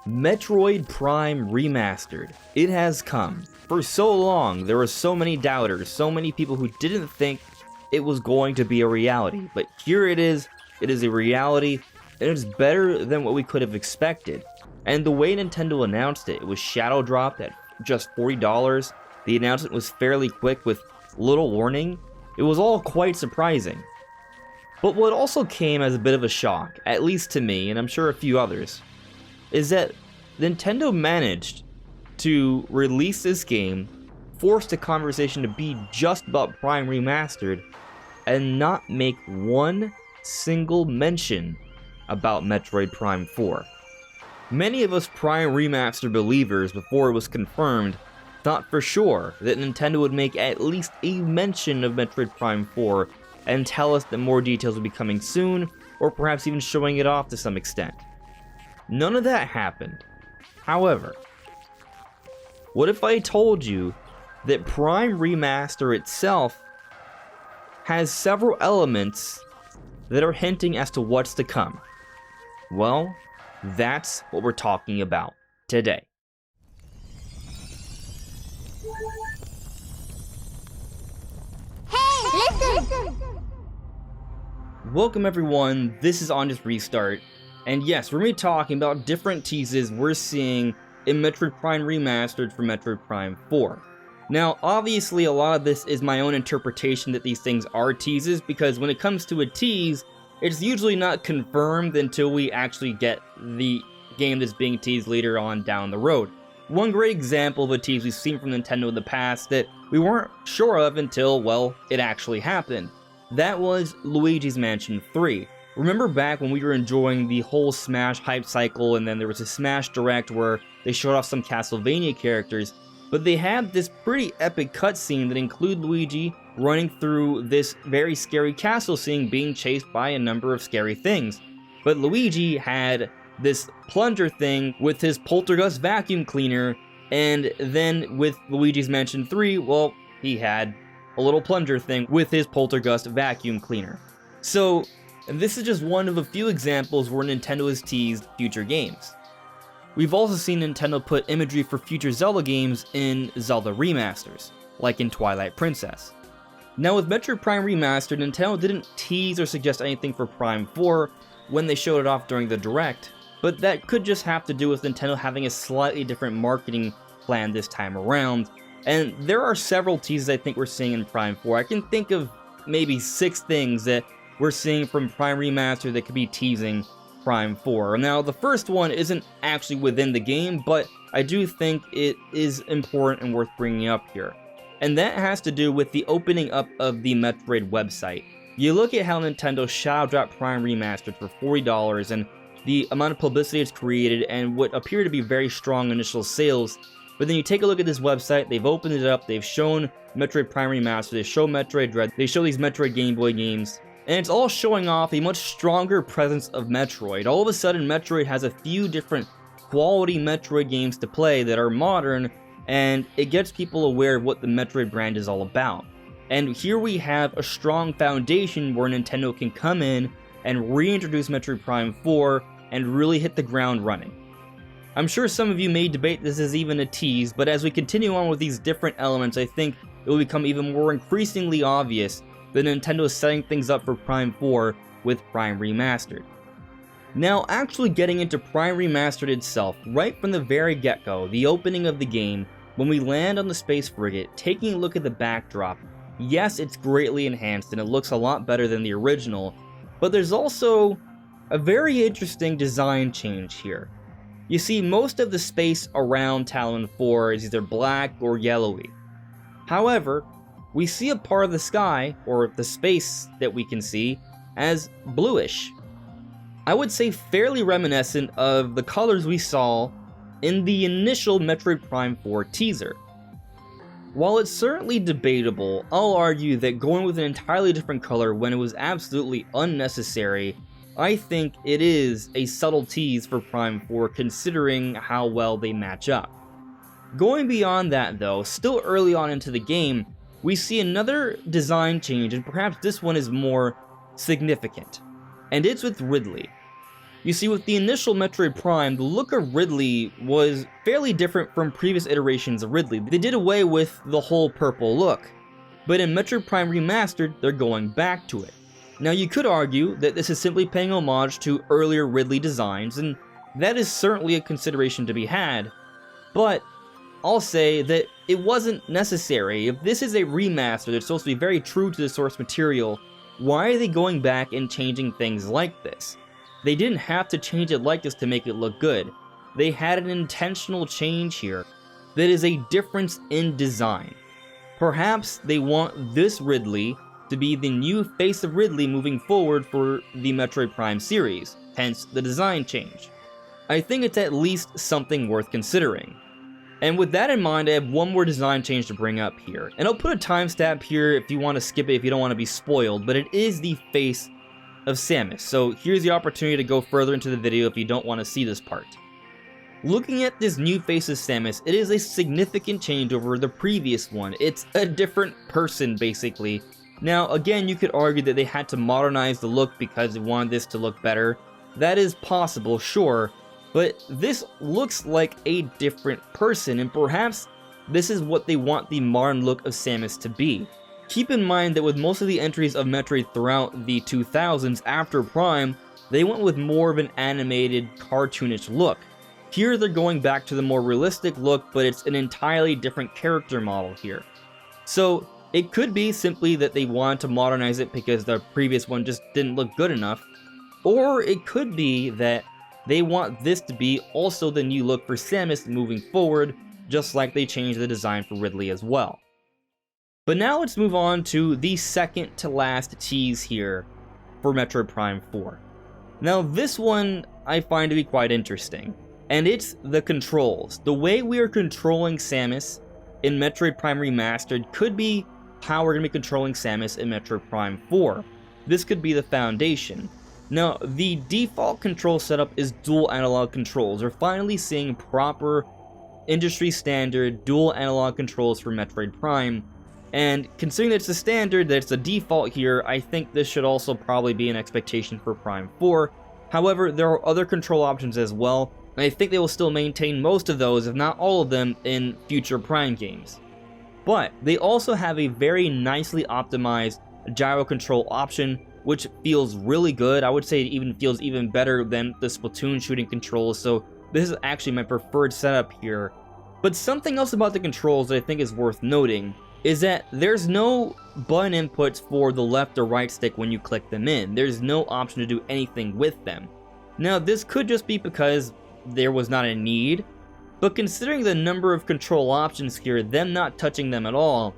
Metroid Prime Remastered. It has come. For so long, there were so many doubters, so many people who didn't think it was going to be a reality. But here it is a reality, and it's better than what we could have expected. And the way Nintendo announced it, it was shadow dropped at just $40. The announcement was fairly quick with little warning. It was all quite surprising. But what also came as a bit of a shock, at least to me, and I'm sure a few others, is that Nintendo managed to release this game, force the conversation to be just about Prime Remastered, and not make one single mention about Metroid Prime 4. Many of us Prime Remastered believers, before it was confirmed, thought for sure that Nintendo would make at least a mention of Metroid Prime 4 and tell us that more details would be coming soon, or perhaps even showing it off to some extent. None of that happened. However, what if I told you that Prime Remaster itself has several elements that are hinting as to what's to come? Well, that's what we're talking about today. Hey, listen! Welcome everyone, this is AndresRestart, and yes, we're going to be talking about different teases we're seeing in Metroid Prime Remastered for Metroid Prime 4. Now, obviously a lot of this is my own interpretation that these things are teases, because when it comes to a tease, it's usually not confirmed until we actually get the game that's being teased later on down the road. One great example of a tease we've seen from Nintendo in the past that we weren't sure of until, well, it actually happened. That was Luigi's Mansion 3. Remember back when we were enjoying the whole Smash hype cycle, and then there was a Smash Direct where they showed off some Castlevania characters, but they had this pretty epic cutscene that included Luigi running through this very scary castle scene being chased by a number of scary things. But Luigi had this plunger thing with his poltergust vacuum cleaner, and then with Luigi's Mansion 3, well, he had a little plunger thing with his poltergust vacuum cleaner. So, this is just one of a few examples where Nintendo has teased future games. We've also seen Nintendo put imagery for future Zelda games in Zelda remasters, like in Twilight Princess. Now with Metroid Prime Remastered, Nintendo didn't tease or suggest anything for Prime 4 when they showed it off during the Direct, but that could just have to do with Nintendo having a slightly different marketing plan this time around, and there are several teases I think we're seeing in Prime 4. I can think of maybe 6 things that we're seeing from Prime Remastered that could be teasing Prime 4. Now, the first one isn't actually within the game, but I do think it is important and worth bringing up here. And that has to do with the opening up of the Metroid website. You look at how Nintendo shadow dropped Prime Remastered for $40 and the amount of publicity it's created and what appear to be very strong initial sales. But then you take a look at this website, they've opened it up, they've shown Metroid Prime Remastered, they show Metroid Dread, they show these Metroid Game Boy games, and it's all showing off a much stronger presence of Metroid. All of a sudden, Metroid has a few different quality Metroid games to play that are modern, and it gets people aware of what the Metroid brand is all about. And here we have a strong foundation where Nintendo can come in and reintroduce Metroid Prime 4 and really hit the ground running. I'm sure some of you may debate this as even a tease, but as we continue on with these different elements, I think it will become even more increasingly obvious that Nintendo is setting things up for Prime 4 with Prime Remastered. Now, actually getting into Prime Remastered itself, right from the very get-go, the opening of the game, when we land on the space frigate, taking a look at the backdrop, yes, it's greatly enhanced and it looks a lot better than the original, but there's also a very interesting design change here. You see, most of the space around Talon 4 is either black or yellowy. However, we see a part of the sky, or the space that we can see, as bluish. I would say fairly reminiscent of the colors we saw in the initial Metroid Prime 4 teaser. While it's certainly debatable, I'll argue that going with an entirely different color when it was absolutely unnecessary, I think it is a subtle tease for Prime 4 considering how well they match up. Going beyond that though, still early on into the game, we see another design change, and perhaps this one is more significant, and it's with Ridley. You see, with the initial Metroid Prime, the look of Ridley was fairly different from previous iterations of Ridley. They did away with the whole purple look, but in Metroid Prime Remastered, they're going back to it. Now, you could argue that this is simply paying homage to earlier Ridley designs, and that is certainly a consideration to be had, but I'll say that it wasn't necessary. If this is a remaster that's supposed to be very true to the source material, why are they going back and changing things like this? They didn't have to change it like this to make it look good. They had an intentional change here that is a difference in design. Perhaps they want this Ridley to be the new face of Ridley moving forward for the Metroid Prime series, hence the design change. I think it's at least something worth considering. And with that in mind, I have one more design change to bring up here. And I'll put a timestamp here if you want to skip it, if you don't want to be spoiled, but it is the face of Samus. So here's the opportunity to go further into the video if you don't want to see this part. Looking at this new face of Samus, it is a significant change over the previous one. It's a different person, basically. Now, again, you could argue that they had to modernize the look because they wanted this to look better. That is possible, sure. But this looks like a different person, and perhaps this is what they want the modern look of Samus to be. Keep in mind that with most of the entries of Metroid throughout the 2000s after Prime, they went with more of an animated, cartoonish look. Here they're going back to the more realistic look, but it's an entirely different character model here. So it could be simply that they wanted to modernize it because the previous one just didn't look good enough, or it could be that they want this to be also the new look for Samus moving forward, just like they changed the design for Ridley as well. But now let's move on to the second to last tease here for Metroid Prime 4. Now this one I find to be quite interesting, and it's the controls. The way we are controlling Samus in Metroid Prime Remastered could be how we're going to be controlling Samus in Metroid Prime 4. This could be the foundation. Now, the default control setup is dual analog controls. We're finally seeing proper industry standard dual analog controls for Metroid Prime, and considering that it's a standard, that it's a default here, I think this should also probably be an expectation for Prime 4. However, there are other control options as well, and I think they will still maintain most of those, if not all of them, in future Prime games. But they also have a very nicely optimized gyro control option, which feels really good. I would say it even feels even better than the Splatoon shooting controls, so this is actually my preferred setup here. But something else about the controls that I think is worth noting is that there's no button inputs for the left or right stick when you click them in. There's no option to do anything with them. Now, this could just be because there was not a need, but considering the number of control options here, them not touching them at all,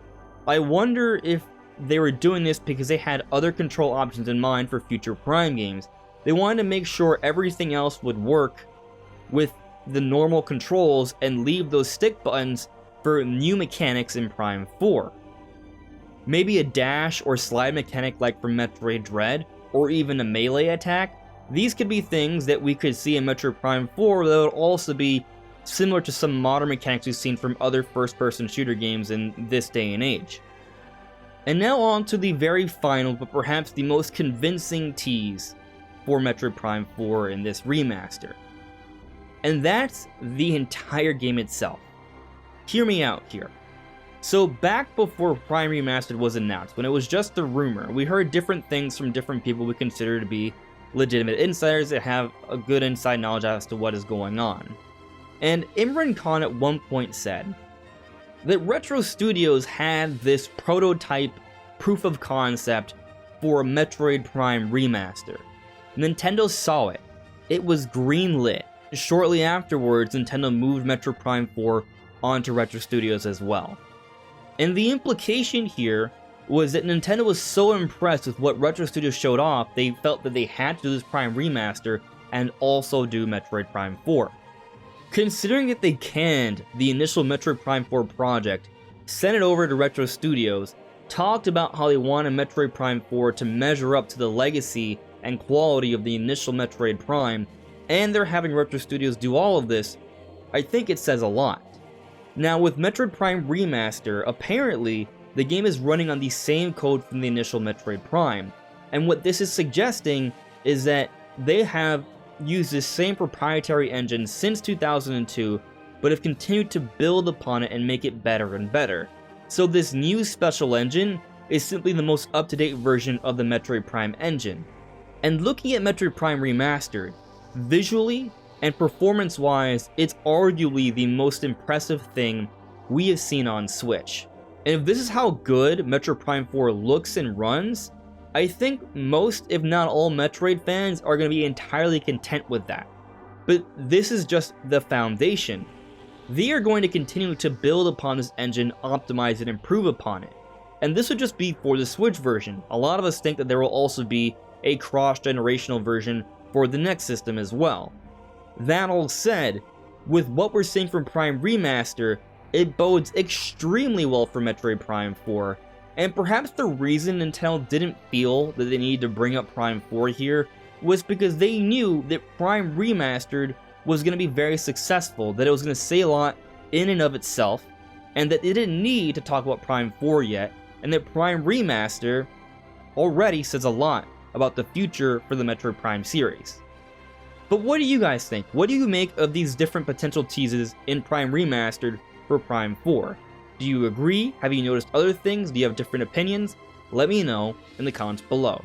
I wonder if they were doing this because they had other control options in mind for future Prime games. They wanted to make sure everything else would work with the normal controls and leave those stick buttons for new mechanics in Prime 4. Maybe a dash or slide mechanic like from Metroid Dread, or even a melee attack. These could be things that we could see in Metroid Prime 4 that would also be similar to some modern mechanics we've seen from other first-person shooter games in this day and age. And now on to the very final, but perhaps the most convincing tease for Metroid Prime 4 in this remaster. And that's the entire game itself. Hear me out here. So back before Prime Remastered was announced, when it was just a rumor, we heard different things from different people we consider to be legitimate insiders that have a good inside knowledge as to what is going on. And Imran Khan at one point said that Retro Studios had this prototype proof of concept for a Metroid Prime Remaster. Nintendo saw it. It was greenlit. Shortly afterwards, Nintendo moved Metroid Prime 4 onto Retro Studios as well. And the implication here was that Nintendo was so impressed with what Retro Studios showed off, they felt that they had to do this Prime Remaster and also do Metroid Prime 4. Considering that they canned the initial Metroid Prime 4 project, sent it over to Retro Studios, talked about how they wanted Metroid Prime 4 to measure up to the legacy and quality of the initial Metroid Prime, and they're having Retro Studios do all of this, I think it says a lot. Now with Metroid Prime Remaster, apparently the game is running on the same code from the initial Metroid Prime, and what this is suggesting is that they have used this same proprietary engine since 2002, but have continued to build upon it and make it better and better. So this new special engine is simply the most up-to-date version of the Metroid Prime engine. And looking at Metroid Prime Remastered, visually and performance-wise, it's arguably the most impressive thing we have seen on Switch. And if this is how good Metroid Prime 4 looks and runs, I think most, if not all, Metroid fans are going to be entirely content with that. But this is just the foundation. They are going to continue to build upon this engine, optimize and improve upon it. And this would just be for the Switch version. A lot of us think that there will also be a cross-generational version for the next system as well. That all said, with what we're seeing from Prime Remaster, it bodes extremely well for Metroid Prime 4, and perhaps the reason Nintendo didn't feel that they needed to bring up Prime 4 here was because they knew that Prime Remastered was going to be very successful, that it was going to say a lot in and of itself, and that they didn't need to talk about Prime 4 yet, and that Prime Remaster already says a lot about the future for the Metroid Prime series. But what do you guys think? What do you make of these different potential teases in Prime Remastered for Prime 4? Do you agree? Have you noticed other things? Do you have different opinions? Let me know in the comments below.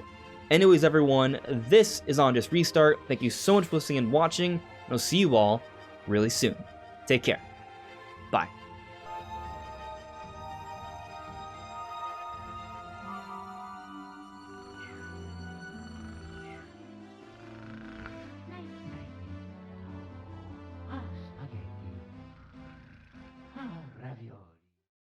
Anyways, everyone, this is AndresRestart. Thank you so much for listening and watching, and I'll see you all really soon. Take care. Bye.